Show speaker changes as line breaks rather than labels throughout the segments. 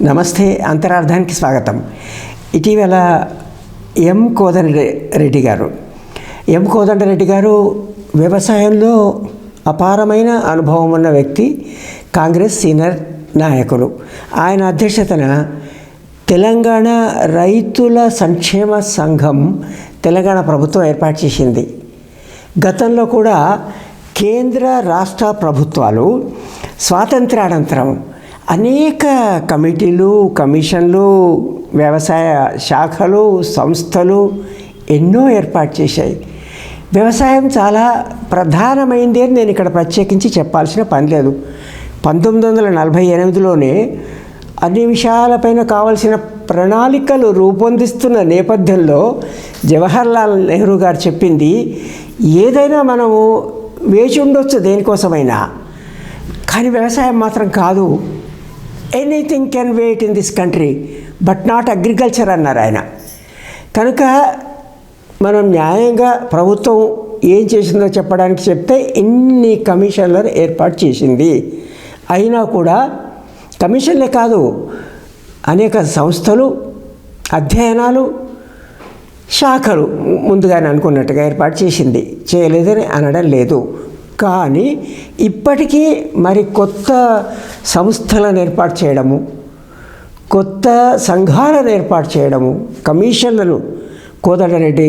నమస్తే, అంతరార్థానికి స్వాగతం. ఇటీవల ఎం కోదండరెడ్డి గారు వ్యవసాయంలో అపారమైన అనుభవం ఉన్న వ్యక్తి, కాంగ్రెస్ సీనియర్ నాయకులు. ఆయన అధ్యక్షతన తెలంగాణ రైతుల సంక్షేమ సంఘం తెలంగాణ ప్రభుత్వం ఏర్పాటు చేసింది. గతంలో కూడా కేంద్ర రాష్ట్ర ప్రభుత్వాలు స్వాతంత్ర్యానంతరం అనేక కమిటీలు, కమిషన్లు, వ్యవసాయ శాఖలు, సంస్థలు ఎన్నో ఏర్పాటు చేశాయి. వ్యవసాయం చాలా ప్రధానమైంది అని నేను ఇక్కడ ప్రత్యేకించి చెప్పాల్సిన పని లేదు. 1948లోనే అన్ని విషయాలపైన కావలసిన ప్రణాళికలు రూపొందిస్తున్న నేపథ్యంలో జవహర్లాల్ నెహ్రూ గారు చెప్పింది, ఏదైనా మనము వేచి ఉండొచ్చు దేనికోసమైనా, కానీ వ్యవసాయం మాత్రం కాదు. Anything can wait in this country but not agriculture అన్నారు ఆయన. కనుక మనం న్యాయంగా ప్రభుత్వం ఏం చేసిందో చెప్పడానికి చెప్తే ఇన్ని కమిషన్లను ఏర్పాటు చేసింది. అయినా కూడా కమిషన్లే కాదు, అనేక సంస్థలు, అధ్యయనాలు, శాఖలు ముందుగానే అనుకున్నట్టుగా ఏర్పాటు చేసింది. చేయలేదని అనడం లేదు. కానీ ఇప్పటికీ మరి కొత్త సంస్థలను ఏర్పాటు చేయడము, కొత్త సంఘాలను ఏర్పాటు చేయడము, కమిషన్లను, కోదండరెడ్డి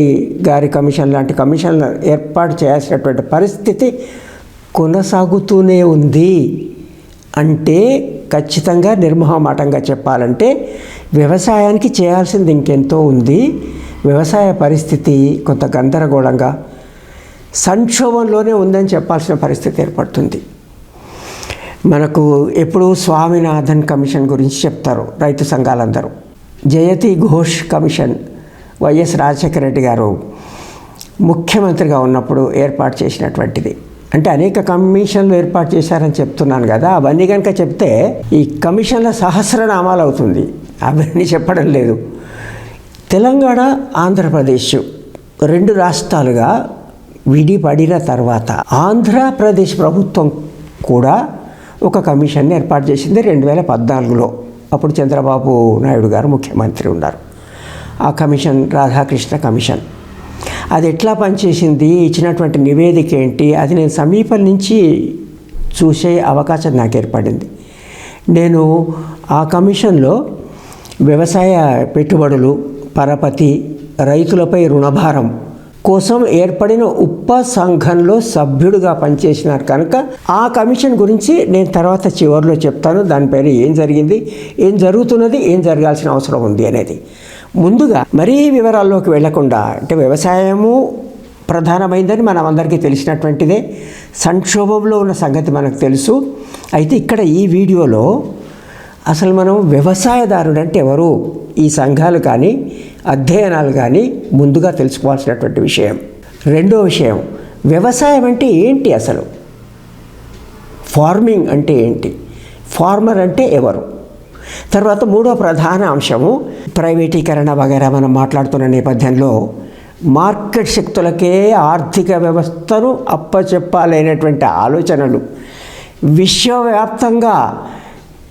గారి కమిషన్ లాంటి కమిషన్లను ఏర్పాటు చేయాల్సినటువంటి పరిస్థితి కొనసాగుతూనే ఉంది. అంటే ఖచ్చితంగా నిర్మోహమాటంగా చెప్పాలంటే వ్యవసాయానికి చేయాల్సింది ఇంకెంతో ఉంది. వ్యవసాయ పరిస్థితి కొంత గందరగోళంగా, సంక్షోభంలోనే ఉందని చెప్పాల్సిన పరిస్థితి ఏర్పడుతుంది. మనకు ఎప్పుడు స్వామినాథన్ కమిషన్ గురించి చెప్తారు రైతు సంఘాలందరూ. జయతి ఘోష్ కమిషన్ వైఎస్ రాజశేఖర రెడ్డి గారు ముఖ్యమంత్రిగా ఉన్నప్పుడు ఏర్పాటు చేసినటువంటిది. అంటే అనేక కమిషన్లు ఏర్పాటు చేశారని చెప్తున్నాను కదా, అవన్నీ కనుక చెప్తే ఈ కమిషన్ల సహస్రనామాలు అవుతుంది. అవన్నీ చెప్పడం లేదు. తెలంగాణ, ఆంధ్రప్రదేశ్ రెండు రాష్ట్రాలుగా విడిపడిన తర్వాత ఆంధ్రప్రదేశ్ ప్రభుత్వం కూడా ఒక కమిషన్ని ఏర్పాటు చేసింది 2014లో. అప్పుడు చంద్రబాబు నాయుడు గారు ముఖ్యమంత్రి ఉన్నారు. ఆ కమిషన్ రాధాకృష్ణ కమిషన్. అది ఎట్లా పనిచేసింది, ఇచ్చినటువంటి నివేదిక ఏంటి, అది నేను సమీపం నుంచి చూసే అవకాశం నాకు ఏర్పడింది. నేను ఆ కమిషన్లో వ్యవసాయ పెట్టుబడులు, పరపతి, రైతులపై రుణభారం కోసం ఏర్పడిన ఉపసంఘంలో సభ్యుడిగా పనిచేసినారు. కనుక ఆ కమిషన్ గురించి నేను తర్వాత చివరిలో చెప్తాను. దానిపైన ఏం జరిగింది, ఏం జరుగుతున్నది, ఏం జరగాల్సిన అవసరం ఉంది అనేది. ముందుగా మరీ వివరాల్లోకి వెళ్లకుండా, అంటే వ్యవసాయము ప్రధానమైందని మనం అందరికీ తెలిసినటువంటిదే, సంక్షోభంలో ఉన్న సంగతి మనకు తెలుసు. అయితే ఇక్కడ ఈ వీడియోలో అసలు మనం వ్యవసాయదారుడు అంటే ఎవరు, ఈ సంఘాలు కానీ అధ్యయనాలు కానీ ముందుగా తెలుసుకోవాల్సినటువంటి విషయం. రెండో విషయం, వ్యవసాయం అంటే ఏంటి, అసలు ఫార్మింగ్ అంటే ఏంటి, ఫార్మర్ అంటే ఎవరు. తర్వాత మూడో ప్రధాన అంశము, ప్రైవేటీకరణ వగైరా మనం మాట్లాడుతున్న నేపథ్యంలో మార్కెట్ శక్తులకే ఆర్థిక వ్యవస్థను అప్పచెప్పాలనేటువంటి ఆలోచనలు విశ్వవ్యాప్తంగా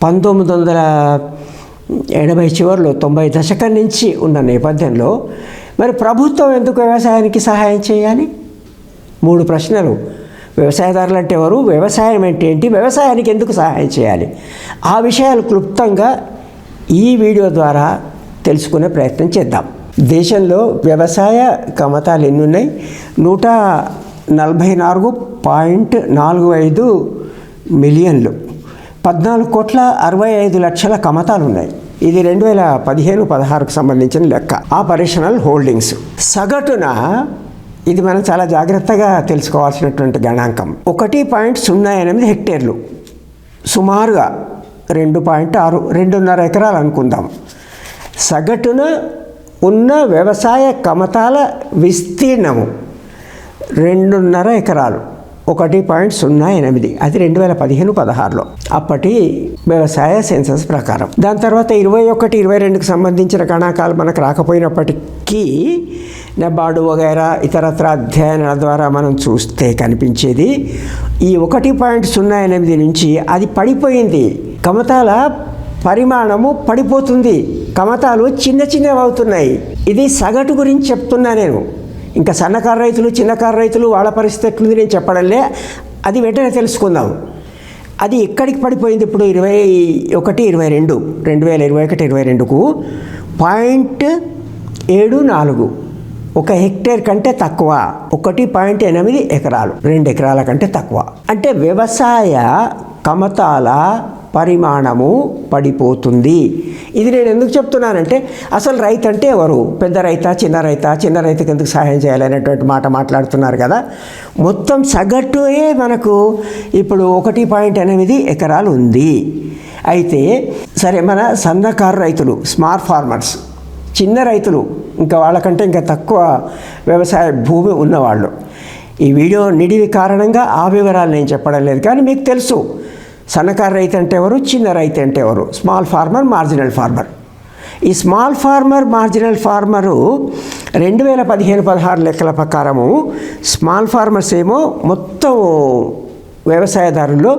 1980 చివరిలో 90 దశకం నుంచి ఉన్న నేపథ్యంలో మరి ప్రభుత్వం ఎందుకు వ్యవసాయానికి సహాయం చేయాలి? 3 ప్రశ్నలు. వ్యవసాయదారులు అంటే ఎవరు, వ్యవసాయం అంటే ఏంటి, వ్యవసాయానికి ఎందుకు సహాయం చేయాలి, ఆ విషయాలు క్లుప్తంగా ఈ వీడియో ద్వారా తెలుసుకునే ప్రయత్నం చేద్దాం. దేశంలో వ్యవసాయ కమతాలు ఎన్ని ఉన్నాయి? 144.45 మిలియన్లు, 14,65,00,000 కమతాలు ఉన్నాయి. ఇది 2015-16కు సంబంధించిన లెక్క. ఆపరేషనల్ హోల్డింగ్స్ సగటున, ఇది మనం చాలా జాగ్రత్తగా తెలుసుకోవాల్సినటువంటి గణాంకం, 1.08 హెక్టేర్లు, సుమారుగా 2.5 ఎకరాలు అనుకుందాం. సగటున ఉన్న వ్యవసాయ కమతాల విస్తీర్ణము 2.5 ఎకరాలు, 1.08. అది 2015-16లో అప్పటి వ్యవసాయ సెన్సస్ ప్రకారం. దాని తర్వాత 21-22కు సంబంధించిన గణాంకాలు మనకు రాకపోయినప్పటికీ నెబార్డు వగైరా ఇతరత్ర అధ్యయనాల ద్వారా మనం చూస్తే కనిపించేది ఈ 1.08 నుంచి అది పడిపోయింది. కమతాల పరిమాణము పడిపోతుంది, కమతాలు చిన్న చిన్నవి అవుతున్నాయి. ఇది సగటు గురించి చెప్తున్నా నేను. ఇంకా సన్నకారు రైతులు, చిన్నకారు రైతులు వాళ్ళ పరిస్థితి ఎట్లుంది నేను చెప్పడంలే, అది వెంటనే తెలుసుకుందాం. అది ఎక్కడికి పడిపోయింది ఇప్పుడు 21-22 2021-22కు 0.74 ఒక హెక్టేర్ కంటే తక్కువ, 1.8 ఎకరాలు, 2 ఎకరాల కంటే తక్కువ. అంటే వ్యవసాయ కమతాల పరిమాణము పడిపోతుంది. ఇది నేను ఎందుకు చెప్తున్నానంటే అసలు రైతు అంటే ఎవరు? పెద్ద రైతా, చిన్న రైతా? చిన్న రైతుకి ఎందుకు సహాయం చేయాలనేటువంటి మాట మాట్లాడుతున్నారు కదా. మొత్తం సగటుయే మనకు ఇప్పుడు 1.8 ఎకరాలు ఉంది. అయితే సరే, మన సన్నకారు రైతులు, స్మాల్ ఫార్మర్స్, చిన్న రైతులు, ఇంకా వాళ్ళకంటే ఇంకా తక్కువ వ్యవసాయ భూమి ఉన్నవాళ్ళు, ఈ వీడియో నిడివి కారణంగా ఆ వివరాలు నేను చెప్పడం లేదు. కానీ మీకు తెలుసు సన్నకారు రైతు అంటే ఎవరు, చిన్న రైతు అంటే ఎవరు, స్మాల్ ఫార్మర్, మార్జినల్ ఫార్మర్. ఈ స్మాల్ ఫార్మర్, మార్జినల్ ఫార్మరు 2015-16 లెక్కల ప్రకారము స్మాల్ ఫార్మర్స్ ఏమో మొత్తం వ్యవసాయదారుల్లో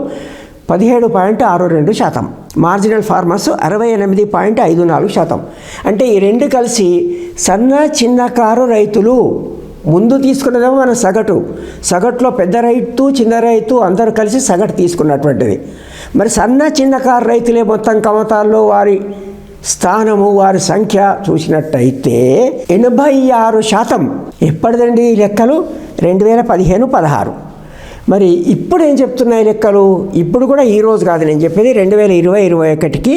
17.62%, మార్జినల్ ఫార్మర్స్ 68.54%. అంటే ఈ రెండు కలిసి సన్న చిన్నకారు రైతులు. ముందు తీసుకున్నదేమో మన సగటులో పెద్ద రైతు, చిన్న రైతు అందరూ కలిసి సగటు తీసుకున్నటువంటిది. మరి సన్న చిన్నకారు రైతులే మొత్తం కమతాల్లో వారి స్థానము, వారి సంఖ్య చూసినట్టయితే 86%. ఎప్పటిదండి ఈ లెక్కలు? 2015-16. మరి ఇప్పుడు ఏం చెప్తున్నాయి లెక్కలు? ఇప్పుడు కూడా ఈరోజు కాదు నేను చెప్పేది, 2020-21కి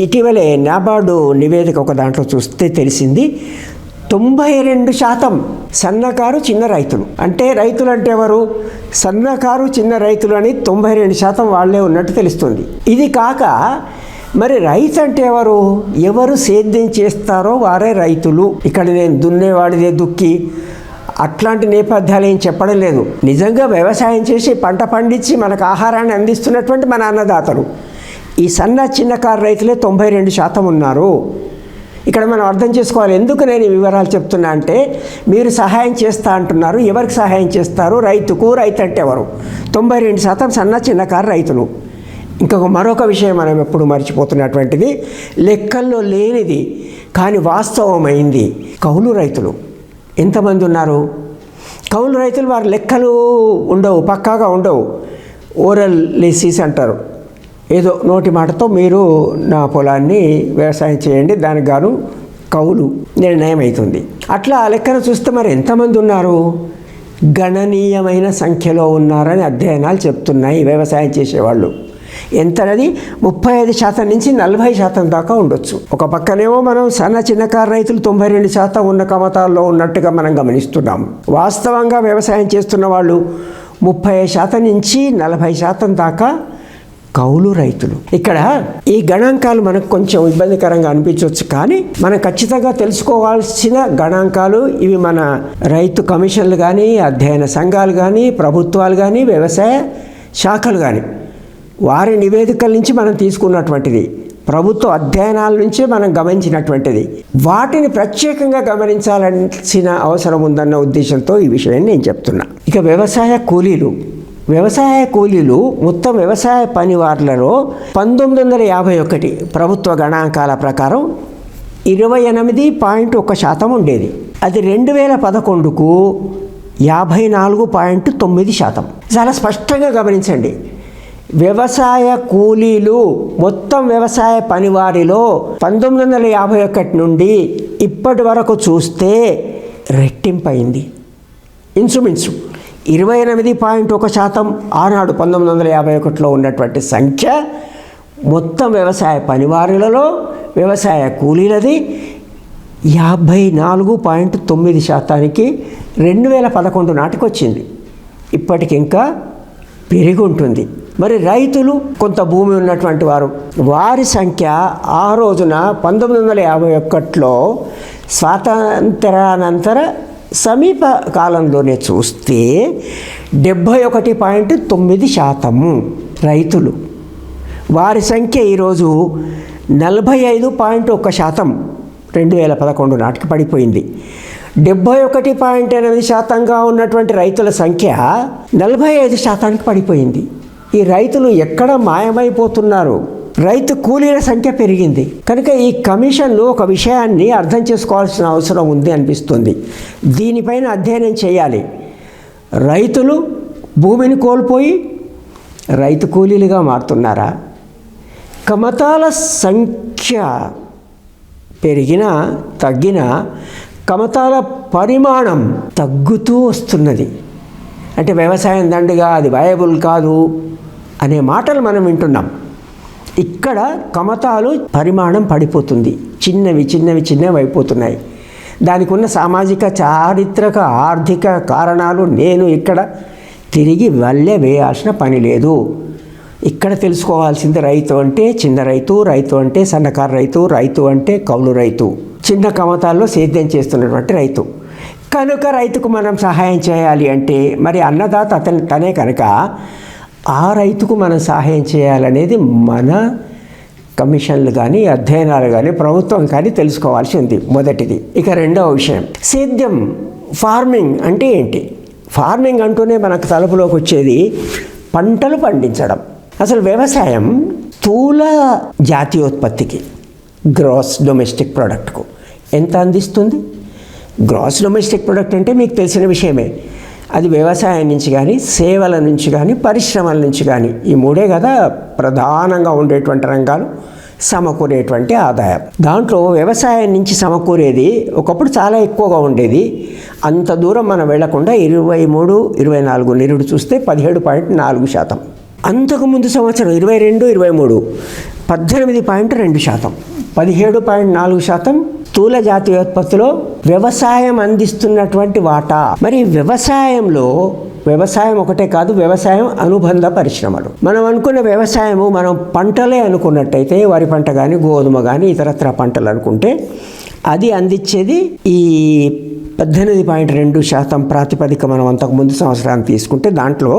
ఇటీవలే నాబార్డు నివేదిక ఒక దాంట్లో చూస్తే తెలిసింది 92% సన్నకారు చిన్న రైతులు. అంటే రైతులు అంటే ఎవరు? సన్నకారు చిన్న రైతులు అని 92% వాళ్ళే ఉన్నట్టు తెలుస్తుంది. ఇది కాక మరి రైతు అంటే ఎవరు? ఎవరు సేద్యం చేస్తారో వారే రైతులు. ఇక్కడ నేను దున్నేవాడిదే దుక్కి అట్లాంటి నేపథ్యాలు ఏం చెప్పడం లేదు. నిజంగా వ్యవసాయం చేసి పంట పండించి మనకు ఆహారాన్ని అందిస్తున్నటువంటి మన అన్నదాతలు ఈ సన్న చిన్నకారు రైతులే 92% ఉన్నారు. ఇక్కడ మనం అర్థం చేసుకోవాలి. ఎందుకు నేను ఈ వివరాలు చెప్తున్నా అంటే, మీరు సహాయం చేస్తా అంటున్నారు, ఎవరికి సహాయం చేస్తారు? రైతుకు. రైతు అంటే ఎవరు? 92% సన్న చిన్నకారు రైతులు. మరొక విషయం మనం ఎప్పుడు మర్చిపోతున్నటువంటిది, లెక్కల్లో లేనిది కానీ వాస్తవమైంది, కౌలు రైతులు ఎంతమంది ఉన్నారు? కౌలు రైతులు వారి లెక్కలు ఉండవు, పక్కాగా ఉండవు. ఓరల్ లెసీస్ అంటారు. ఏదో నోటి మాటతో మీరు నా పొలాన్ని వ్యవసాయం చేయండి, దానికి గాను కౌలు నిర్ణయం అవుతుంది. అట్లా ఆ లెక్కను చూస్తే మరి ఎంతమంది ఉన్నారు? గణనీయమైన సంఖ్యలో ఉన్నారని అధ్యయనాలు చెప్తున్నాయి. వ్యవసాయం చేసేవాళ్ళు ఎంతనది 35% నుంచి 40% దాకా ఉండొచ్చు. ఒక పక్కనేమో మనం సన్న చిన్నకారు రైతులు 92% ఉన్న కమతాల్లో ఉన్నట్టుగా మనం గమనిస్తున్నాం. వాస్తవంగా వ్యవసాయం చేస్తున్న వాళ్ళు 30% నుంచి 40% దాకా కౌలు రైతులు. ఇక్కడ ఈ గణాంకాలు మనకు కొంచెం ఇబ్బందికరంగా అనిపించవచ్చు, కానీ మనం ఖచ్చితంగా తెలుసుకోవాల్సిన గణాంకాలు ఇవి. మన రైతు కమిషన్లు కానీ, అధ్యయన సంఘాలు కానీ, ప్రభుత్వాలు కానీ, వ్యవసాయ శాఖలు కానీ వారి నివేదికల నుంచి మనం తీసుకున్నటువంటిది, ప్రభుత్వ అధ్యయనాల నుంచే మనం గమనించినటువంటిది. వాటిని ప్రత్యేకంగా గమనించాల్సిన అవసరం ఉందన్న ఉద్దేశంతో ఈ విషయాన్ని నేను చెప్తున్నా. ఇక వ్యవసాయ కూలీలు మొత్తం వ్యవసాయ పనివారులలో 1951 ప్రభుత్వ గణాంకాల ప్రకారం 28.1% ఉండేది. అది 2011కు 54.9%. చాలా స్పష్టంగా గమనించండి. వ్యవసాయ కూలీలు మొత్తం వ్యవసాయ పనివారిలో 1951 నుండి ఇప్పటి వరకు చూస్తే రెట్టింపైంది. ఇంచుమించు 28.1% ఆనాడు 1951లో ఉన్నటువంటి సంఖ్య మొత్తం వ్యవసాయ పనివారులలో వ్యవసాయ కూలీలది 54.9%కి 2011 నాటికి వచ్చింది. ఇప్పటికి ఇంకా పెరిగి ఉంటుంది. మరి రైతులు, కొంత భూమి ఉన్నటువంటి వారి సంఖ్య ఆ రోజున 1951లో స్వాతంత్రానంతర సమీప కాలంలోనే చూస్తే 71.9% రైతులు. వారి సంఖ్య ఈరోజు 45.1% 2011 నాటికి పడిపోయింది. 71.8%గా ఉన్నటువంటి రైతుల సంఖ్య 45%కి పడిపోయింది. ఈ రైతులు ఎక్కడ మాయమైపోతున్నారు? రైతు కూలీల సంఖ్య పెరిగింది. కనుక ఈ కమిషన్లు ఒక విషయాన్ని అర్థం చేసుకోవాల్సిన అవసరం ఉంది అనిపిస్తుంది. దీనిపైన అధ్యయనం చేయాలి. రైతులు భూమిని కోల్పోయి రైతు కూలీలుగా మారుతున్నారా? కమతాల సంఖ్య పెరిగినా తగ్గినా కమతాల పరిమాణం తగ్గుతూ వస్తున్నది. అంటే వ్యవసాయం దండుగా, అది వయబుల్ కాదు అనే మాటలు మనం వింటున్నాం. ఇక్కడ కమతాలు పరిమాణం పడిపోతుంది, చిన్నవి అయిపోతున్నాయి. దానికి ఉన్న సామాజిక, చారిత్రక, ఆర్థిక కారణాలు నేను ఇక్కడ తిరిగి వల్లె వేయాల్సిన పని లేదు. ఇక్కడ తెలుసుకోవాల్సింది రైతు అంటే చిన్న రైతు, రైతు అంటే సన్నకారు రైతు, రైతు అంటే కౌలు రైతు, చిన్న కమతాల్లో సేద్యం చేస్తున్నటువంటి రైతు. కనుక రైతుకు మనం సహాయం చేయాలి అంటే మరి అన్నదాత తనే కనుక ఆ రైతుకు మనం సహాయం చేయాలనేది మన కమిషన్లు కానీ అధ్యయనాలు కానీ ప్రభుత్వం కానీ తెలుసుకోవాల్సి ఉంది, మొదటిది. ఇక రెండవ విషయం, సేద్యం, ఫార్మింగ్ అంటే ఏంటి? ఫార్మింగ్ అంటూనే మనకు తలుపులోకి వచ్చేది పంటలు పండించడం. అసలు వ్యవసాయం స్థూల జాతీయోత్పత్తికి, గ్రాస్ డొమెస్టిక్ ప్రోడక్ట్కు ఎంత అందిస్తుంది? గ్రాస్ డొమెస్టిక్ ప్రోడక్ట్ అంటే మీకు తెలిసిన విషయమే. అది వ్యవసాయం నుంచి కానీ, సేవల నుంచి కానీ, పరిశ్రమల నుంచి కానీ, ఈ మూడే కదా ప్రధానంగా ఉండేటువంటి రంగాలు సమకూరేటువంటి ఆదాయం. దాంట్లో వ్యవసాయం నుంచి సమకూరేది ఒకప్పుడు చాలా ఎక్కువగా ఉండేది. అంత దూరం మనం వెళ్లకుండా 23, 24 నిరుడు చూస్తే 17.4%. అంతకుముందు సంవత్సరం 22, 23 18.2%, 17.4% స్థూల జాతీయోత్పత్తిలో వ్యవసాయం అందిస్తున్నటువంటి వాటా. మరి వ్యవసాయంలో వ్యవసాయం ఒకటే కాదు, వ్యవసాయం అనుబంధ పరిశ్రమలు. మనం అనుకున్న వ్యవసాయము మనం పంటలే అనుకున్నట్టయితే, వరి పంట కానీ, గోధుమ కానీ, ఇతరత్ర పంటలు అనుకుంటే అది అందించేది ఈ 18.2% ప్రాతిపదిక. మనం అంతకుముందు సంవత్సరాన్ని తీసుకుంటే దాంట్లో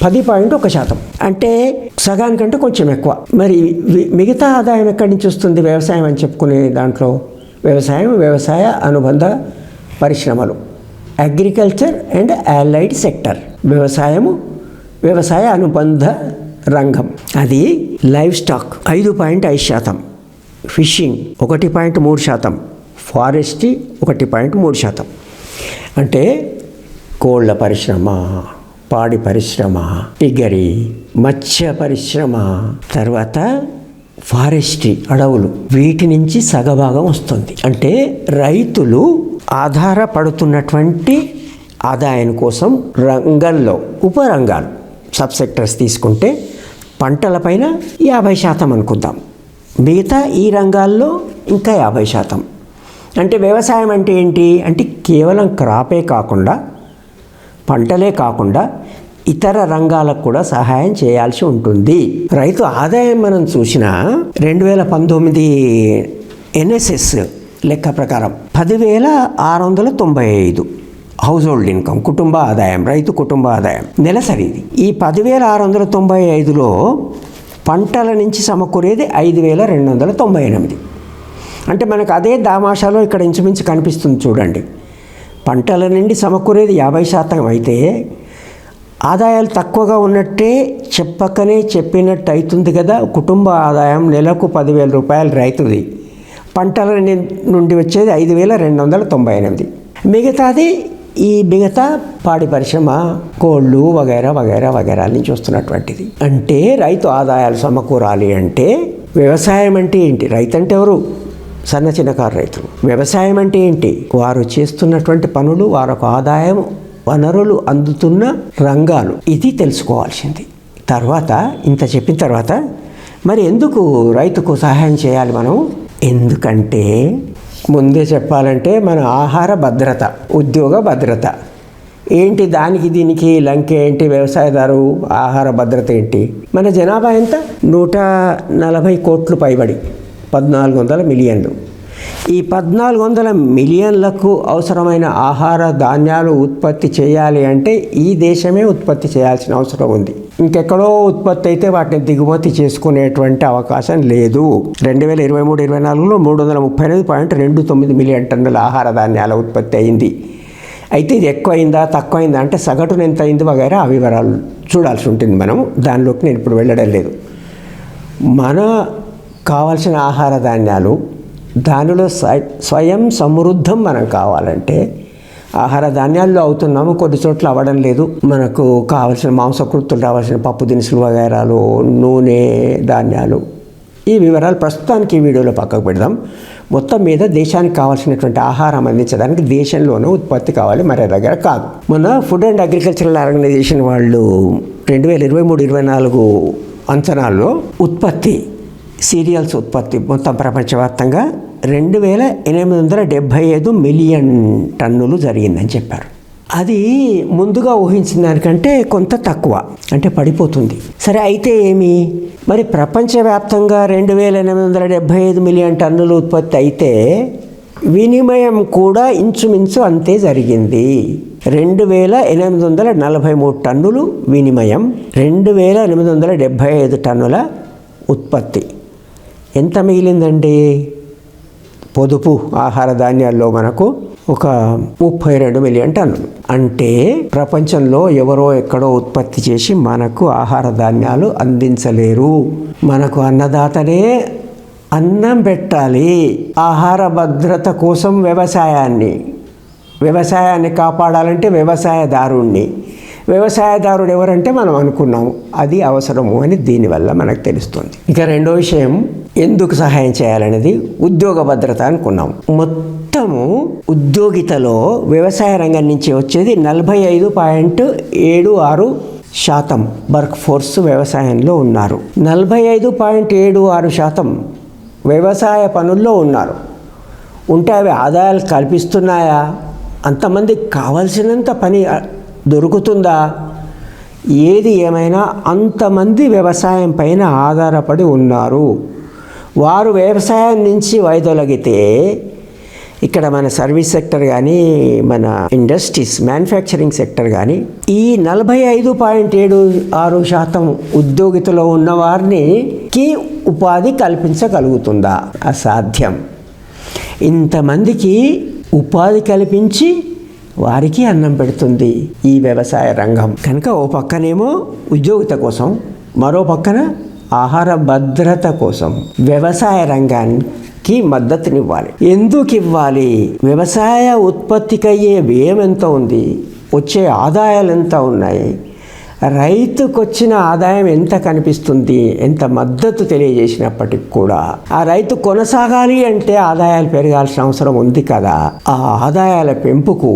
10.1%, అంటే సగానికంటే కొంచెం ఎక్కువ. మరి మిగతా ఆదాయం ఎక్కడి నుంచి వస్తుంది? వ్యవసాయం అని చెప్పుకునే దాంట్లో వ్యవసాయ అనుబంధ పరిశ్రమలు, అగ్రికల్చర్ అండ్ అలైడ్ సెక్టర్. వ్యవసాయ అనుబంధ రంగం, అది లైవ్ స్టాక్ 5.5%, ఫిషింగ్ 1.3%, ఫారెస్ట్రీ 1.3%. అంటే కోళ్ళ పరిశ్రమ, పాడి పరిశ్రమ, పిగ్గరి, మత్స్య పరిశ్రమ, తర్వాత ఫారెస్ట్రీ, అడవులు, వీటి నుంచి సగభాగం వస్తుంది. అంటే రైతులు ఆధారపడుతున్నటువంటి ఆదాయం కోసం రంగంలో ఉపరంగాలు, సబ్సెక్టర్స్ తీసుకుంటే పంటలపైన 50% అనుకుందాం, మిగతా ఈ రంగాల్లో ఇంకా 50%. అంటే వ్యవసాయం అంటే ఏంటి అంటే కేవలం క్రాపే కాకుండా, పంటలే కాకుండా ఇతర రంగాలకు కూడా సహాయం చేయాల్సి ఉంటుంది. రైతు ఆదాయం మనం చూసిన 2019 NSS లెక్క ప్రకారం 10,695 హౌస్ హోల్డ్ ఇన్కమ్, కుటుంబ ఆదాయం, రైతు కుటుంబ ఆదాయం నెలసరిది. ఈ 10,695లో పంటల నుంచి సమకూరేది 5,298. అంటే మనకు అదే దామాషాలో ఇక్కడ ఇంచుమించు కనిపిస్తుంది చూడండి. పంటల నుండి సమకూరేది 50% అయితే ఆదాయాలు తక్కువగా ఉన్నట్టే చెప్పినట్టు అవుతుంది కదా. కుటుంబ ఆదాయం నెలకు 10,000 రూపాయలు రైతుది, పంటల నుండి వచ్చేది 5,298. మిగతాది మిగతా పాడి పరిశ్రమ, కోళ్ళు వగైరా నుంచి వస్తున్నటువంటిది. అంటే రైతు ఆదాయాలు సమకూరాలి అంటే వ్యవసాయం అంటే ఏంటి? రైతు అంటే ఎవరు? సన్న చిన్నకారు రైతులు. వ్యవసాయం అంటే ఏంటి? వారు చేస్తున్నటువంటి పనులు, వారికి ఆదాయం, వనరులు అందుతున్న రంగాలు. ఇది తెలుసుకోవాల్సింది. తర్వాత ఇంత చెప్పిన తర్వాత మరి ఎందుకు రైతుకు సహాయం చేయాలి మనం? ఎందుకంటే ముందే చెప్పాలంటే మన ఆహార భద్రత, ఉద్యోగ భద్రత ఏంటి, దానికి దీనికి లంకె ఏంటి? వ్యవసాయదారు ఆహార భద్రత ఏంటి? మన జనాభా ఎంత? 140 కోట్లు పైబడి 1,400 మిలియన్లు. ఈ 1,400 మిలియన్లకు అవసరమైన ఆహార ధాన్యాలు ఉత్పత్తి చేయాలి అంటే ఈ దేశమే ఉత్పత్తి చేయాల్సిన అవసరం ఉంది. ఇంకెక్కడో ఉత్పత్తి అయితే వాటిని దిగుమతి చేసుకునేటువంటి అవకాశం లేదు. 2023-24లో 339.29 మిలియన్ టన్నుల ఆహార ధాన్యాల ఉత్పత్తి అయింది. అయితే ఇది ఎక్కువైందా తక్కువైందా అంటే సగటున ఎంత అయింది వగైరా ఆ వివరాలు చూడాల్సి ఉంటుంది మనం. దానిలోకి నేను ఇప్పుడు వెళ్ళడం లేదు. మన కావాల్సిన ఆహార ధాన్యాలు దానిలో స్వయం సమృద్ధం మనం కావాలంటే ఆహార ధాన్యాల్లో అవుతున్నాము, కొన్ని చోట్ల అవ్వడం లేదు. మనకు కావాల్సిన మాంసకృతులు రావాల్సిన పప్పు దినుసులు వగైరాలు, నూనె, ధాన్యాలు, ఈ వివరాలు ప్రస్తుతానికి ఈ వీడియోలో పక్కకు పెడదాం. మొత్తం మీద దేశానికి కావాల్సినటువంటి ఆహారం అందించడానికి దేశంలోనే ఉత్పత్తి కావాలి, మరే దగ్గర కాదు. మొన్న ఫుడ్ అండ్ అగ్రికల్చరల్ ఆర్గనైజేషన్ వాళ్ళు 2023-24 అంచనాల్లో ఉత్పత్తి, సీరియల్స్ ఉత్పత్తి మొత్తం ప్రపంచవ్యాప్తంగా 2875 మిలియన్ టన్నులు జరిగిందని చెప్పారు. అది ముందుగా ఊహించిన దానికంటే కొంత తక్కువ, అంటే పడిపోతుంది. సరే, అయితే ఏమి మరి ప్రపంచవ్యాప్తంగా 2875 మిలియన్ టన్నులు ఉత్పత్తి అయితే వినిమయం కూడా ఇంచుమించు అంతే జరిగింది. 2843 టన్నులు వినిమయం, 2875 టన్నుల ఉత్పత్తి. ఎంత మిగిలిందండి? పొదుపు ఆహార ధాన్యాల్లో మనకు ఒక 32 మిలియన్ టన్నులు. అంటే ప్రపంచంలో ఎవరో ఎక్కడో ఉత్పత్తి చేసి మనకు ఆహార ధాన్యాలు అందించలేరు. మనకు అన్నదాతనే అన్నం పెట్టాలి. ఆహార భద్రత కోసం వ్యవసాయాన్ని కాపాడాలంటే వ్యవసాయదారుడు ఎవరంటే మనం అనుకున్నాము, అది అవసరము అని దీనివల్ల మనకు తెలుస్తుంది. ఇక రెండో విషయం, ఎందుకు సహాయం చేయాలనేది ఉద్యోగ భద్రత అనుకున్నాము. మొత్తము ఉద్యోగితలో వ్యవసాయ రంగం నుంచి వచ్చేది 45.76% వర్క్ ఫోర్స్ వ్యవసాయంలో ఉన్నారు. 45.76% వ్యవసాయ పనుల్లో ఉన్నారు. ఉంటే అవి ఆదాయాలు కల్పిస్తున్నాయా? అంతమందికి కావలసినంత పని దొరుకుతుందా? ఏది ఏమైనా అంతమంది వ్యవసాయం పైన ఆధారపడి ఉన్నారు. వారు వ్యవసాయం నుంచి వైదొలగితే ఇక్కడ మన సర్వీస్ సెక్టర్ కానీ, మన ఇండస్ట్రీస్, మ్యానుఫ్యాక్చరింగ్ సెక్టర్ కానీ, ఈ 45.76% ఉద్యోగితలో ఉన్న వారికి ఉపాధి కల్పించగలుగుతుందా? అసాధ్యం. ఇంతమందికి ఉపాధి కల్పించి వారికి అన్నం పెడుతుంది ఈ వ్యవసాయ రంగం. కనుక ఓ పక్కనేమో ఉద్యోగిత కోసం, మరో పక్కన ఆహార భద్రత కోసం వ్యవసాయ రంగానికి మద్దతునివ్వాలి. ఎందుకు ఇవ్వాలి? వ్యవసాయ ఉత్పత్తికి అయ్యే వ్యయం ఎంత ఉంది, వచ్చే ఆదాయాలు ఎంత ఉన్నాయి, రైతుకు వచ్చిన ఆదాయం ఎంత కనిపిస్తుంది, ఎంత మద్దతు తెలియజేసినప్పటికి కూడా ఆ రైతు కొనసాగాలి అంటే ఆదాయాలు పెరగాల్సిన అవసరం ఉంది కదా. ఆ ఆదాయాల పెంపుకు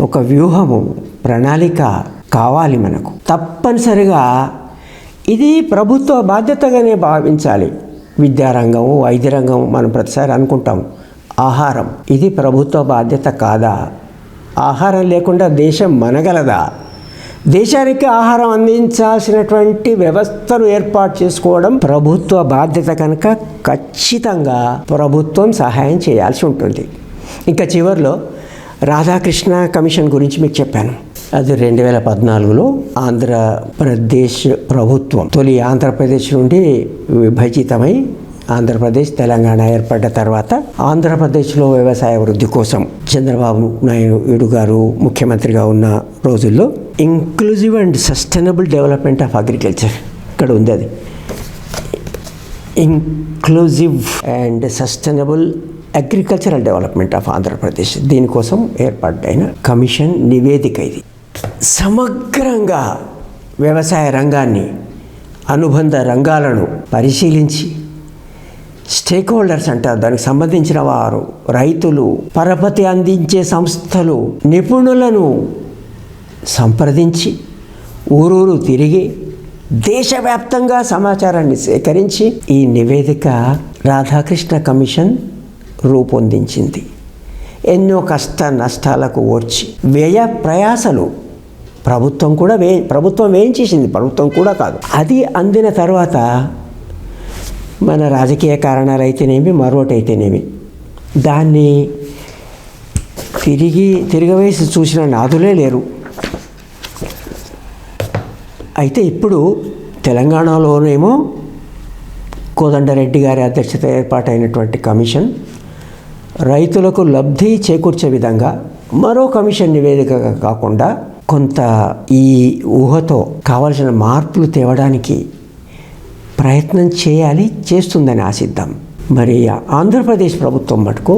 ఒక వ్యూహము, ప్రణాళిక కావాలి మనకు. తప్పనిసరిగా ఇది ప్రభుత్వ బాధ్యతగానే భావించాలి. విద్యారంగము, వైద్య రంగం మనం ప్రతిసారి అనుకుంటాం. ఆహారం, ఇది ప్రభుత్వ బాధ్యత కాదా? ఆహారం లేకుండా దేశం మనగలదా? దేశానికి ఆహారం అందించాల్సినటువంటి వ్యవస్థను ఏర్పాటు చేసుకోవడం ప్రభుత్వ బాధ్యత కనుక ఖచ్చితంగా ప్రభుత్వం సహాయం చేయాల్సి ఉంటుంది. ఇంకా చివరిలో రాధాకృష్ణ కమిషన్ గురించి మీకు చెప్పాను. అది 2014లో ఆంధ్రప్రదేశ్ ప్రభుత్వం, తొలి ఆంధ్రప్రదేశ్ నుండి విభజితమై ఆంధ్రప్రదేశ్, తెలంగాణ ఏర్పడ్డ తర్వాత ఆంధ్రప్రదేశ్లో వ్యవసాయ వృద్ధి కోసం చంద్రబాబు నాయుడు గారు ముఖ్యమంత్రిగా ఉన్న రోజుల్లో inclusive and sustainable development of agriculture, ఇక్కడ ఉంది అది, inclusive and sustainable agricultural development of Andhra Pradesh, దీనికోసం ఏర్పాటైన కమిషన్ నివేదిక ఇది. సమగ్రంగా వ్యవసాయ రంగాన్ని, అనుబంధ రంగాలను పరిశీలించి స్టేక్ హోల్డర్స్ అంటారు, దానికి సంబంధించిన వారు, రైతులు, పరపతి అందించే సంస్థలు, నిపుణులను సంప్రదించి ఊరూరు తిరిగి దేశవ్యాప్తంగా సమాచారాన్ని సేకరించి ఈ నివేదిక రాధాకృష్ణ కమిషన్ రూపొందించింది. ఎన్నో కష్ట నష్టాలకు ఓర్చి వ్యయ ప్రయాసలు ప్రభుత్వం వేయించేసింది, ప్రభుత్వం కూడా కాదు. అది అందిన తర్వాత మన రాజకీయ కారణాలు అయితేనేమి, మరొకటైతేనేమి, దాన్ని తిరగవేసి చూసిన నాదులే లేరు. అయితే ఇప్పుడు తెలంగాణలోనేమో కోదండరెడ్డి గారి అధ్యక్షత ఏర్పాటైనటువంటి కమిషన్ రైతులకు లబ్ధి చేకూర్చే విధంగా మరో కమిషన్ నివేదికగా కాకుండా కొంత ఈ ఊహతో కావలసిన మార్పులు తేవడానికి ప్రయత్నం చేయాలి, చేస్తుందని ఆశిద్దాం. మరి ఆంధ్రప్రదేశ్ ప్రభుత్వం మటుకు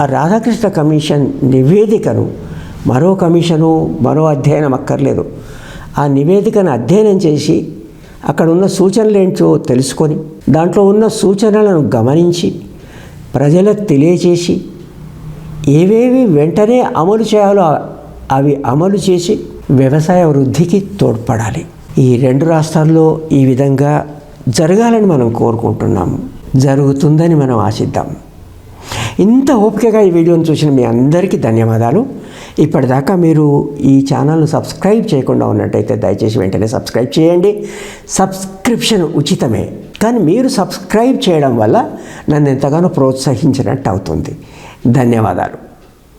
ఆ రాధాకృష్ణ కమిషన్ నివేదికను, మరో కమిషను మరో అధ్యయనం అక్కర్లేదు, ఆ నివేదికను అధ్యయనం చేసి అక్కడ ఉన్న సూచనలు ఏంటో తెలుసుకొని దాంట్లో ఉన్న సూచనలను గమనించి ప్రజలకు తెలియచేసి ఏవేవి వెంటనే అమలు చేయాలో అవి అమలు చేసి వ్యవసాయ వృద్ధికి తోడ్పడాలి. ఈ 2 రాష్ట్రాల్లో ఈ విధంగా జరగాలని మనం కోరుకుంటున్నాము, జరుగుతుందని మనం ఆశిద్దాం. ఇంత ఓపికగా ఈ వీడియోను చూసిన మీ అందరికీ ధన్యవాదాలు. ఇప్పటిదాకా మీరు ఈ ఛానల్ను సబ్స్క్రైబ్ చేయకుండా ఉన్నట్టయితే దయచేసి వెంటనే సబ్స్క్రైబ్ చేయండి. సబ్స్క్రిప్షన్ ఉచితమే, కానీ మీరు సబ్స్క్రైబ్ చేయడం వల్ల నన్ను ఎంతగానో ప్రోత్సహించినట్టు అవుతుంది. ధన్యవాదాలు.